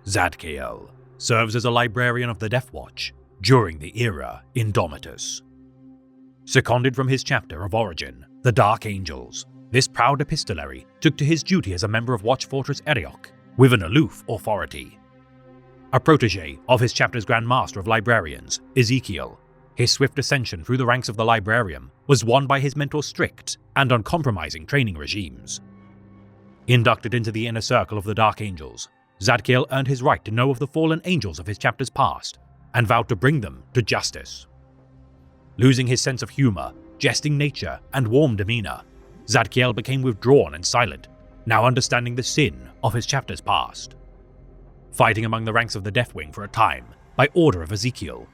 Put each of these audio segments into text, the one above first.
Zadkiel serves as a librarian of the Death Watch during the era Indomitus. Seconded from his chapter of origin, the Dark Angels, this proud epistolary took to his duty as a member of Watch Fortress Eriok with an aloof authority. A protege of his chapter's Grand Master of Librarians, Ezekiel, his swift ascension through the ranks of the Librarium was won by his mentor's strict and uncompromising training regimes. Inducted into the inner circle of the Dark Angels, Zadkiel earned his right to know of the fallen angels of his chapter's past and vowed to bring them to justice. Losing his sense of humor, jesting nature, and warm demeanor, Zadkiel became withdrawn and silent, now understanding the sin of his chapter's past. Fighting among the ranks of the Deathwing for a time, by order of Ezekiel,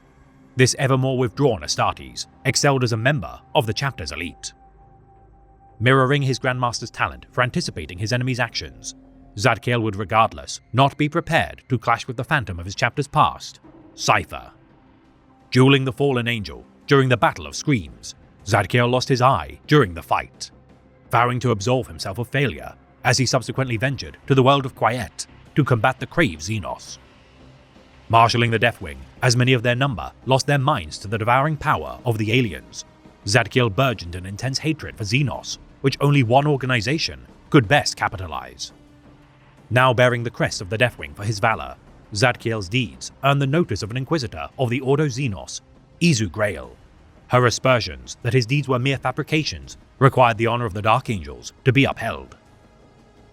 this evermore withdrawn Astartes excelled as a member of the chapter's elite. Mirroring his Grandmaster's talent for anticipating his enemy's actions, Zadkiel would regardless not be prepared to clash with the phantom of his chapter's past, Cypher. Dueling the fallen angel during the Battle of Screams, Zadkiel lost his eye during the fight, vowing to absolve himself of failure as he subsequently ventured to the world of Quiet to combat the Crave Xenos. Marshalling the Deathwing, as many of their number lost their minds to the devouring power of the aliens, Zadkiel burgeoned an intense hatred for Xenos, which only one organization could best capitalize. Now bearing the crest of the Deathwing for his valor, Zadkiel's deeds earned the notice of an Inquisitor of the Ordo Xenos, Izu Grail. Her aspersions that his deeds were mere fabrications required the honor of the Dark Angels to be upheld.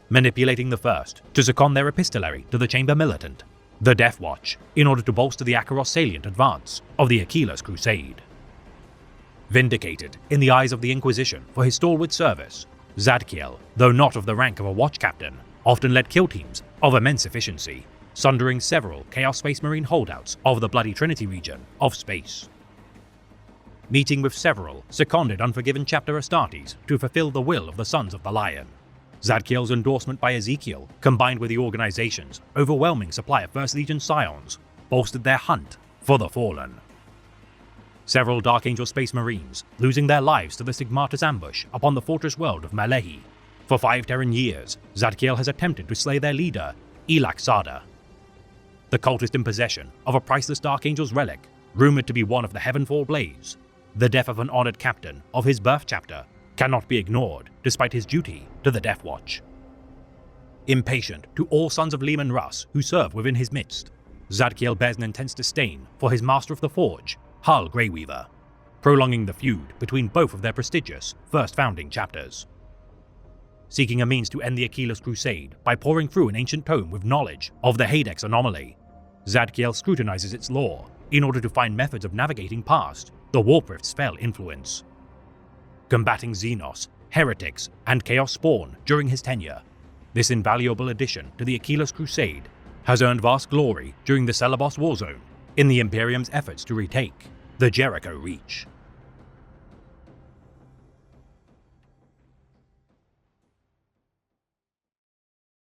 Manipulating the first to second their epistolary to the Chamber Militant, the Death Watch, in order to bolster the Akaros salient advance of the Achilles Crusade. Vindicated in the eyes of the Inquisition for his stalwart service, Zadkiel, though not of the rank of a watch captain, often led kill teams of immense efficiency, sundering several Chaos Space Marine holdouts of the Bloody Trinity region of space. Meeting with several seconded Unforgiven chapter Astartes to fulfill the will of the Sons of the Lion, Zadkiel's endorsement by Ezekiel, combined with the organization's overwhelming supply of First Legion Scions, bolstered their hunt for the Fallen. Several Dark Angel Space Marines losing their lives to the Sigmatus ambush upon the fortress world of Malehi. For 5 Terran years, Zadkiel has attempted to slay their leader, Elak Sada. The cultist in possession of a priceless Dark Angel's relic, rumored to be one of the Heavenfall Blades, the death of an honored captain of his birth chapter, cannot be ignored despite his duty to the Death Watch. Impatient to all sons of Leman Russ who serve within his midst, Zadkiel bears an intense disdain for his master of the Forge, Hal Greyweaver, prolonging the feud between both of their prestigious first founding chapters. Seeking a means to end the Achilles Crusade by pouring through an ancient tome with knowledge of the Hadex anomaly, Zadkiel scrutinizes its lore in order to find methods of navigating past the Warprift's fell influence. Combating Xenos, heretics, and Chaos Spawn during his tenure, this invaluable addition to the Achilles Crusade has earned vast glory during the Celebos Warzone in the Imperium's efforts to retake the Jericho Reach.